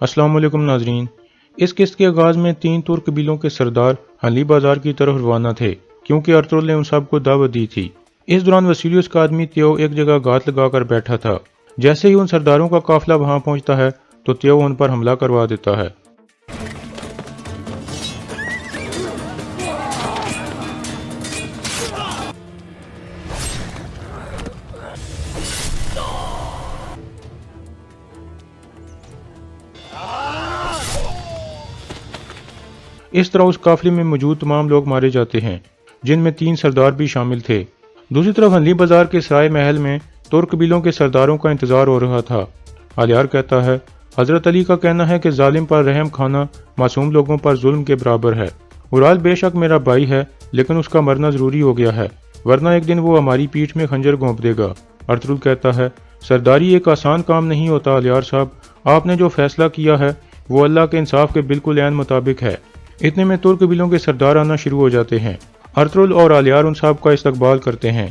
अस्सलाम वालेकुम नाजरीन। इस किस्त के आगाज़ में 3 तुर्क कबीलों के सरदार हली बाजार की तरफ रवाना थे क्योंकि अर्तुगरुल ने उन सबको दावत दी थी। इस दौरान वसीलियस का आदमी त्यो एक जगह गात लगाकर बैठा था। जैसे ही उन सरदारों का काफिला वहां पहुंचता है तो त्यो उन पर हमला करवा देता है। इस तरह उस काफिले में मौजूद तमाम लोग मारे जाते हैं, जिनमें 3 सरदार भी शामिल थे। दूसरी तरफ हली बाजार के सराय महल में तुर्क कबीलों के सरदारों का इंतजार हो रहा था। आलियार कहता है, हजरत अली का कहना है कि जालिम पर रहम खाना मासूम लोगों पर जुल्म के बराबर है। उराल बेशक मेरा भाई है, लेकिन उसका मरना जरूरी हो गया है, वरना एक दिन वो हमारी पीठ में खंजर घोंप देगा। अर्तुगरुल कहता है, सरदारी एक आसान काम नहीं होता आलियार साहब, आपने जो फैसला किया है वो अल्लाह के इंसाफ के बिल्कुल ऐन मुताबिक है। इतने में तुर्क कबीलों के सरदार आना शुरू हो जाते हैं। अर्तुगरुल और आलियार उन साहब का इस्तकबाल करते हैं।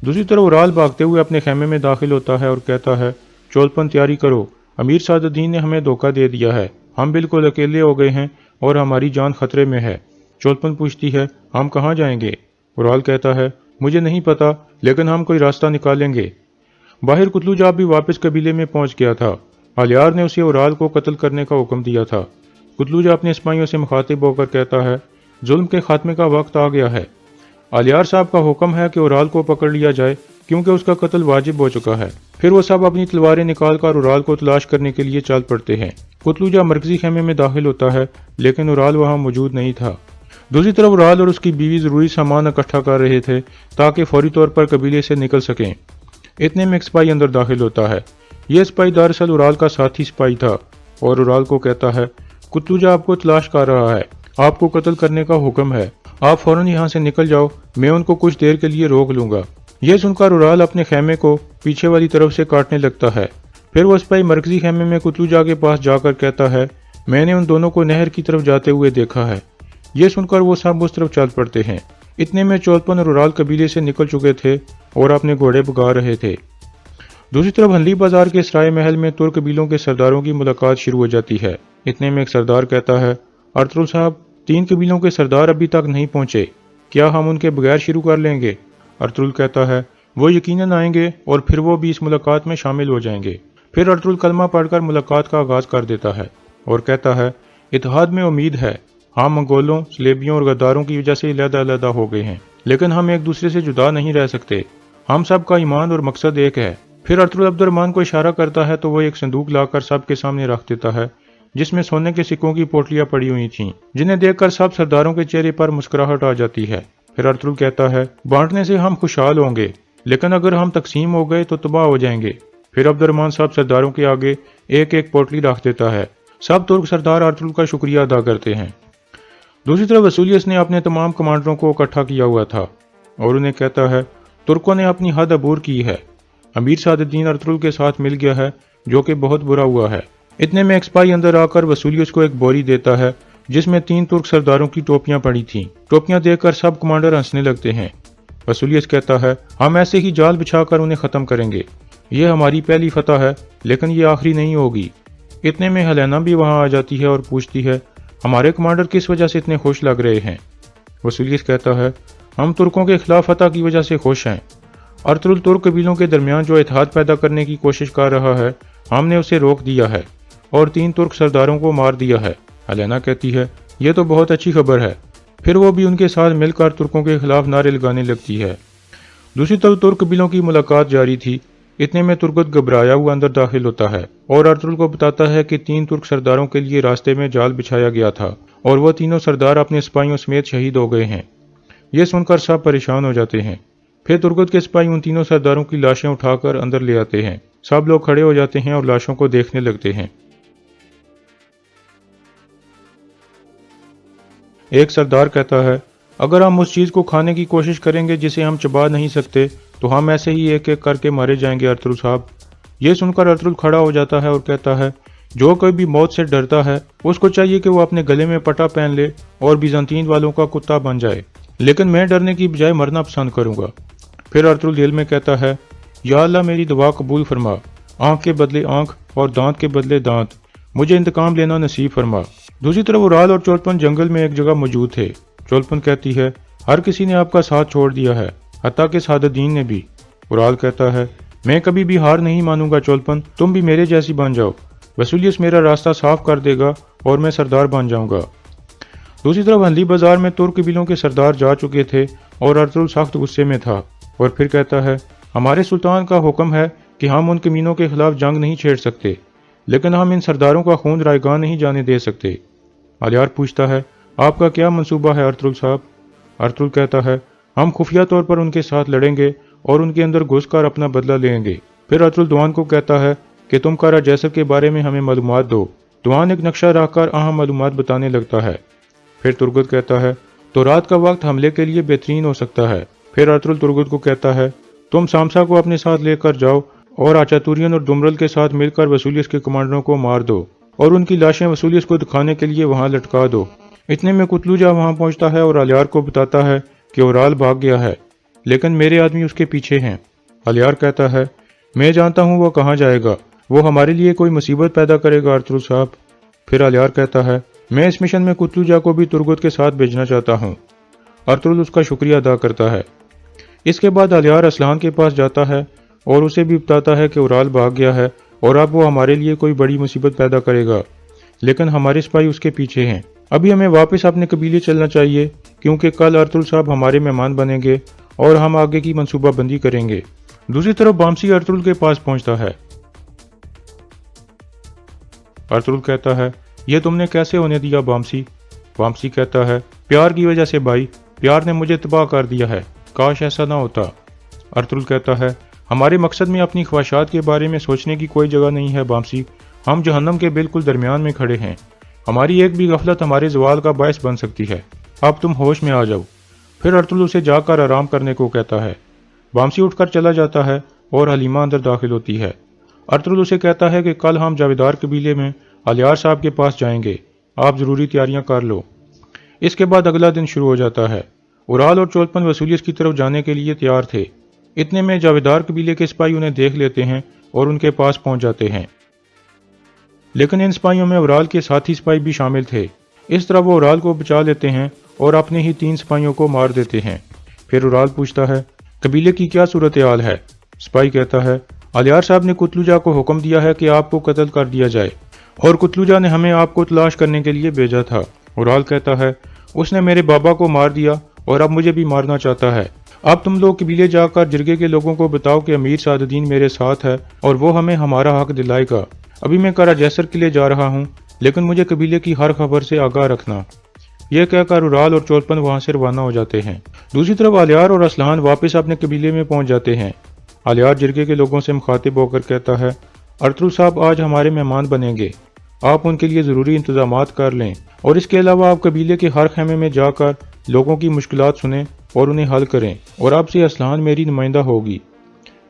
दूसरी तरफ उराल भागते हुए अपने खेमे में दाखिल होता है और कहता है, चोलपन तैयारी करो, अमीर सादुद्दीन ने हमें धोखा दे दिया है, हम बिल्कुल अकेले हो गए हैं और हमारी जान खतरे में है। चोलपन पूछती है, हम कहाँ जाएंगे? उराल कहता है, मुझे नहीं पता, लेकिन हम कोई रास्ता निकालेंगे। बाहर कुतलुजा भी वापस कबीले में पहुंच गया था। आलियार ने उसे उराल को कत्ल करने का हुक्म दिया था। कुतलुजा अपने सिपाहियों से मुखातिब होकर कहता है, जुल्म के खात्मे का वक्त आ गया है। आलियार साहब का हुक्म है कि उराल को पकड़ लिया जाए क्योंकि उसका कत्ल वाजिब हो चुका है। फिर वो सब अपनी तलवारें निकालकर उराल को तलाश करने के लिए चल पड़ते हैं। कुतलुजा मरकजी खेमे में दाखिल होता है, लेकिन उराल वहां मौजूद नहीं था। दूसरी तरफ उराल और उसकी बीवी जरूरी सामान इकट्ठा कर रहे थे ताकि फौरी तौर पर कबीले से निकल सकें। इतने में एक सिपाही अंदर दाखिल होता है। यह सिपाही दरअसल उराल का साथी सिपाही था और उराल को कहता है, कुतलुजा आपको तलाश कर रहा है, आपको कत्ल करने का हुक्म है, आप फौरन यहाँ से निकल जाओ, मैं उनको कुछ देर के लिए रोक लूंगा। यह सुनकर उराल अपने खेमे को पीछे वाली तरफ से काटने लगता है। फिर वो सिपाही मरकजी खेमे में कुतलुजा के पास जाकर कहता है, मैंने उन दोनों को नहर की तरफ जाते हुए देखा है। यह सुनकर वो सब उस तरफ चल पड़ते हैं। इतने में चोलपन और उराल कबीले से निकल चुके थे और अपने घोड़े भगा रहे थे। दूसरी तरफ हली बाजार के सराय महल में तुर्क कबीलों के सरदारों की मुलाकात शुरू हो जाती है। इतने में एक सरदार कहता है, अर्तुगरुल साहब, 3 कबीलों के सरदार अभी तक नहीं पहुंचे, क्या हम उनके बगैर शुरू कर लेंगे? अर्तुगरुल कहता है, वो यकीनन आएंगे और फिर वो भी इस मुलाकात में शामिल हो जाएंगे। फिर अर्तुगरुल कलमा पढ़कर मुलाकात का आगाज कर देता है और कहता है, इत्तेहाद में उम्मीद है, हम मंगोलों, सलेबियों और गद्दारों की वजह से अलग-अलग हो गए हैं, लेकिन हम एक दूसरे से जुदा नहीं रह सकते। हम सब का ईमान और मकसद एक है। फिर अर्तुगरुल अब्दुर्रहमान को इशारा करता है तो वो एक संदूक लाकर सबके सामने रख देता है, जिसमें सोने के सिक्कों की पोटलियां पड़ी हुई थीं, जिन्हें देखकर सब सरदारों के चेहरे पर मुस्कुराहट आ जाती है। फिर अर्तुगरुल कहता है, बांटने से हम खुशहाल होंगे, लेकिन अगर हम तकसीम हो गए तो तबाह हो जाएंगे। फिर अब्दुर्रहमान सब सरदारों के आगे एक एक पोटली रख देता है। सब तुर्क सरदार अर्तुगरुल का शुक्रिया अदा करते हैं। दूसरी तरफ वसूलियस ने अपने तमाम कमांडरों को इकट्ठा किया हुआ था और उन्हें कहता है, तुर्कों ने अपनी हद अबूर की है, अमीर सादुद्दीन अर्तुगरुल के साथ मिल गया है, जो कि बहुत बुरा हुआ है। इतने में एक सिपाही अंदर आकर वसूलियस को एक बोरी देता है जिसमें 3 तुर्क सरदारों की टोपियां पड़ी थीं। टोपियां देखकर सब कमांडर हंसने लगते हैं। वसूलियस कहता है, हम ऐसे ही जाल बिछाकर उन्हें खत्म करेंगे, यह हमारी पहली फतह है, लेकिन ये आखिरी नहीं होगी। इतने में हेलेना भी वहां आ जाती है और पूछती है, हमारे कमांडर किस वजह से इतने खुश लग रहे हैं? वसूलियस कहता है, हम तुर्कों के खिलाफ फतह की वजह से खुश हैं। अर्तुगरुल तुर्क कबीलों के दरमियान जो इत्तेहाद पैदा करने की कोशिश कर रहा है, हमने उसे रोक दिया है और 3 तुर्क सरदारों को मार दिया है। हेलेना कहती है, यह तो बहुत अच्छी खबर है। फिर वो भी उनके साथ मिलकर तुर्कों के खिलाफ नारे लगाने लगती है। दूसरी तरफ तुर्क कबीलों की मुलाकात जारी थी। इतने में तुर्गत घबराया हुआ अंदर दाखिल होता है और अर्तुगरुल को बताता है कि 3 तुर्क सरदारों के लिए रास्ते में जाल बिछाया गया था और वो तीनों सरदार अपने सिपाहियों समेत शहीद हो गए हैं। ये सुनकर सब परेशान हो जाते हैं। फिर तुर्गत के सिपाही उन तीनों सरदारों की लाशें उठाकर अंदर ले आते हैं। सब लोग खड़े हो जाते हैं और लाशों को देखने लगते हैं। एक सरदार कहता है, अगर हम उस चीज को खाने की कोशिश करेंगे जिसे हम चबा नहीं सकते तो हम ऐसे ही एक एक करके मारे जाएंगे अर्तुगरुल साहब। ये सुनकर अर्तुगरुल खड़ा हो जाता है और कहता है, जो कोई भी मौत से डरता है उसको चाहिए कि वो अपने गले में पटा पहन ले और बीजांतीन वालों का कुत्ता बन जाए, लेकिन मैं डरने की बजाय मरना पसंद करूंगा। फिर अर्तुगरुल दिल में कहता है, या अल्लाह मेरी दुआ कबूल फरमा, आंख के बदले आंख और दांत के बदले दांत, मुझे इंतकाम लेना नसीब फरमा। दूसरी तरफ उराल और चोलपन जंगल में एक जगह मौजूद थे। चोलपन कहती है, हर किसी ने आपका साथ छोड़ दिया है, हत्ता कि सादुद्दीन ने भी। उराल कहता है, मैं कभी भी हार नहीं मानूंगा चोलपन, तुम भी मेरे जैसी बन जाओ। वसूलियस मेरा रास्ता साफ कर देगा और मैं सरदार बन जाऊंगा। दूसरी तरफ हंदी बाजार में तुर्क कबीलों के सरदार जा चुके थे और अर्तुगरुल सख्त गुस्से में था और फिर कहता है, हमारे सुल्तान का हुक्म है कि हम उन कमीनों के खिलाफ जंग नहीं छेड़ सकते, लेकिन हम इन सरदारों का खून रायगान नहीं जाने दे सकते। अलियार पूछता है, आपका क्या मंसूबा है अर्तुगरुल साहब? अर्तुगरुल कहता है, हम खुफिया तौर पर उनके साथ लड़ेंगे और उनके अंदर घुसकर अपना बदला लेंगे। फिर अर्तुगरुल दुआन को कहता है कि तुम कारा जैसर के बारे में हमें मालूमात दो। दुआन एक नक्शा रखकर अहम मालूमात बताने लगता है। फिर तुर्गुत कहता है, तो रात का वक्त हमले के लिए बेहतरीन हो सकता है। फिर अर्तुगरुल तुर्गुत को कहता है, तुम सामसा को अपने साथ लेकर जाओ और आचातुरियन और दुमरल के साथ मिलकर वसूलियस के कमांडरों को मार दो और उनकी लाशें वसूलियस को दिखाने के लिए वहां लटका दो। इतने में कुतलूजा वहां पहुंचता है और अलियार को बताता है कि उराल भाग गया है, लेकिन मेरे आदमी उसके पीछे हैं। अलियार कहता है, मैं जानता हूं वो कहाँ जाएगा, वो हमारे लिए कोई मुसीबत पैदा करेगा अर्तुगरुल साहब। फिर अलियार कहता है, मैं इस मिशन में कुतलूजा को भी तुर्गुत के साथ भेजना चाहता हूँ। अर्तुगरुल उसका शुक्रिया अदा करता है। इसके बाद अलियार असलान के पास जाता है और उसे भी बताता है कि उराल भाग गया है और अब वो हमारे लिए कोई बड़ी मुसीबत पैदा करेगा, लेकिन हमारे सिपाही उसके पीछे हैं। अभी हमें वापस अपने कबीले चलना चाहिए, क्योंकि कल अर्तुगरुल साहब हमारे मेहमान बनेंगे और हम आगे की मंसूबाबंदी करेंगे। दूसरी तरफ बामसी अर्तुगरुल के पास पहुंचता है। अर्तुगरुल कहता है, यह तुमने कैसे होने दिया बामसी? बामसी कहता है, प्यार की वजह से भाई, प्यार ने मुझे तबाह कर दिया है, काश ऐसा ना होता। अर्तुगरुल कहता है, हमारे मकसद में अपनी ख्वाहिशात के बारे में सोचने की कोई जगह नहीं है बामसी, हम जहन्नम के बिल्कुल दरमियान में खड़े हैं, हमारी एक भी गफलत हमारे जवाल का बायस बन सकती है, अब तुम होश में आ जाओ। फिर अर्तुगरुल उसे जाकर आराम करने को कहता है। बामसी उठकर चला जाता है और हलीमा अंदर दाखिल होती है। अर्तुगरुल उसे कहता है कि कल हम जावेदार कबीले में अलियार साहब के पास जाएंगे, आप जरूरी तैयारियां कर लो। इसके बाद अगला दिन शुरू हो जाता है। उराल और चोलपन वसूलियस की तरफ जाने के लिए तैयार थे। इतने में जावेदार कबीले के सिपाही उन्हें देख लेते हैं और उनके पास पहुंच जाते हैं, लेकिन इन सिपाहियों में उराल के साथी सिपाही भी शामिल थे। इस तरह वो उराल को बचा लेते हैं और अपने ही 3 सिपाहियों को मार देते हैं। फिर उराल पूछता है, कबीले की क्या सूरत हाल है? सिपाही कहता है, अलियार साहब ने कुतलूजा को हुक्म दिया है कि आपको कत्ल कर दिया जाए और कुतलूजा ने हमें आपको तलाश करने के लिए भेजा था। उराल कहता है, उसने मेरे बाबा को मार दिया और अब मुझे भी मारना चाहता है। अब तुम लोग कबीले जाकर जिरगे के लोगों को बताओ कि अमीर सादुद्दीन मेरे साथ है और वो हमें हमारा हक दिलाएगा। अभी मैं कारा जैसर के लिए जा रहा हूँ, लेकिन मुझे कबीले की हर खबर से आगाह रखना। यह कहकर उराल और चोलपन वहां से रवाना हो जाते हैं। दूसरी तरफ अलियार और असलान वापस अपने कबीले में पहुंच जाते हैं। अलियार जिरगे के लोगों से मुखातिब होकर कहता है, अर्तुगरुल साहब आज हमारे मेहमान बनेंगे, आप उनके लिए ज़रूरी इंतजामात कर लें और इसके अलावा आप कबीले के हर खेमे में जाकर लोगों की मुश्किलात सुनें और उन्हें हल करें, और अब से असलान मेरी नुमाइंदा होगी।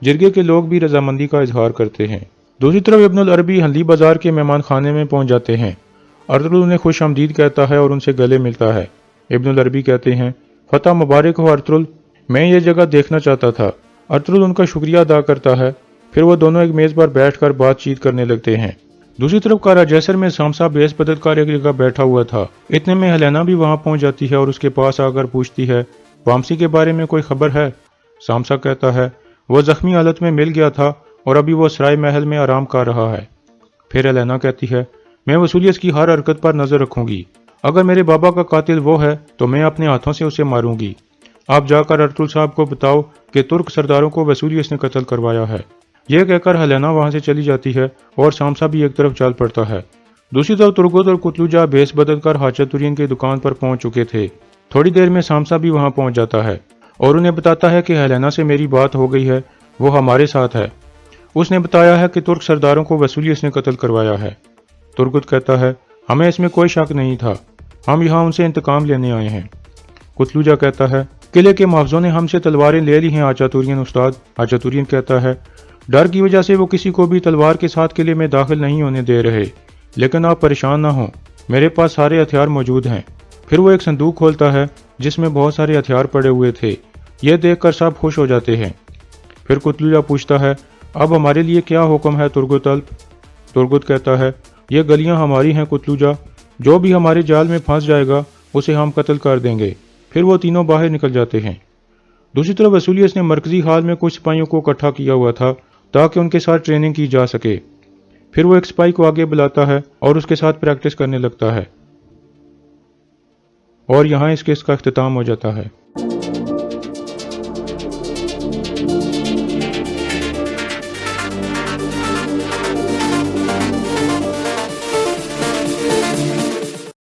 जिरगे के लोग भी रजामंदी का इजहार करते हैं। दूसरी तरफ इब्नुल अरबी हंदी बाजार के मेहमान खाने में पहुंच जाते हैं। अर्तुगरुल उन्हें खुश आमदीद कहता है और उनसे गले मिलता है। इब्नुल अरबी कहते हैं, फतह मुबारक हो अर्तुगरुल, मैं ये जगह देखना चाहता था। अर्तुगरुल उनका शुक्रिया अदा करता है। फिर वो दोनों एक मेज़ पर बैठकर बातचीत करने लगते हैं। दूसरी तरफ कारा जैसर में सामसा बेस बदल कर एक जगह बैठा हुआ था। इतने में हेलेना भी वहां पहुंच जाती है और उसके पास आकर पूछती है, बामसी के बारे में कोई खबर है? सामसा कहता है, वो जख्मी हालत में मिल गया था और अभी वो सराय महल में आराम कर रहा है। फिर हेलेना कहती है, मैं वसूलियस की हर हरकत पर नजर रखूंगी, अगर मेरे बाबा का कातिल वो है तो मैं अपने हाथों से उसे मारूंगी। आप जाकर अर्तुगरुल साहब को बताओ कि तुर्क सरदारों को वसूलियस ने कत्ल करवाया है। यह कहकर हेलेना वहां से चली जाती है और सामसा भी एक तरफ चल पड़ता है। दूसरी तरफ तुर्गुत और कुतलूजा भेस बदलकर हाचतुरियन की दुकान पर पहुंच चुके थे। थोड़ी देर में सामसा भी वहां पहुंच जाता है और उन्हें बताता है कि हेलेना से मेरी बात हो गई है, वो हमारे साथ है। उसने बताया है कि तुर्क सरदारों को वसूलियस ने कत्ल करवाया है। तुर्गुत कहता है, हमें इसमें कोई शक नहीं था, हम यहाँ उनसे इंतकाम लेने आए हैं। कुतलूजा कहता है, किले के मुहाफिजों ने हमसे तलवारें ले ली हैं आचातुरियन उस्ताद। आचातुरियन कहता है, डर की वजह से वो किसी को भी तलवार के साथ किले में दाखिल नहीं होने दे रहे, लेकिन आप परेशान ना हो, मेरे पास सारे हथियार मौजूद हैं। फिर वो एक संदूक खोलता है जिसमें बहुत सारे हथियार पड़े हुए थे। यह देखकर सब खुश हो जाते हैं। फिर कुतलूजा पूछता है, अब हमारे लिए क्या हुक्म है तुर्गुत अल्प? तुर्गुत कहता है, یہ گلیاں ہماری ہیں کتلوجا، جو بھی ہمارے جال میں پھنس جائے گا اسے ہم قتل کر دیں گے۔ پھر وہ تینوں باہر نکل جاتے ہیں۔ دوسری طرف وسولیس نے مرکزی ہال میں کچھ سپاہیوں کو اکٹھا کیا ہوا تھا تاکہ ان کے ساتھ ٹریننگ کی جا سکے۔ پھر وہ ایک سپاہی کو آگے بلاتا ہے اور اس کے ساتھ پریکٹس کرنے لگتا ہے، اور یہاں اس کیس کا اختتام ہو جاتا ہے۔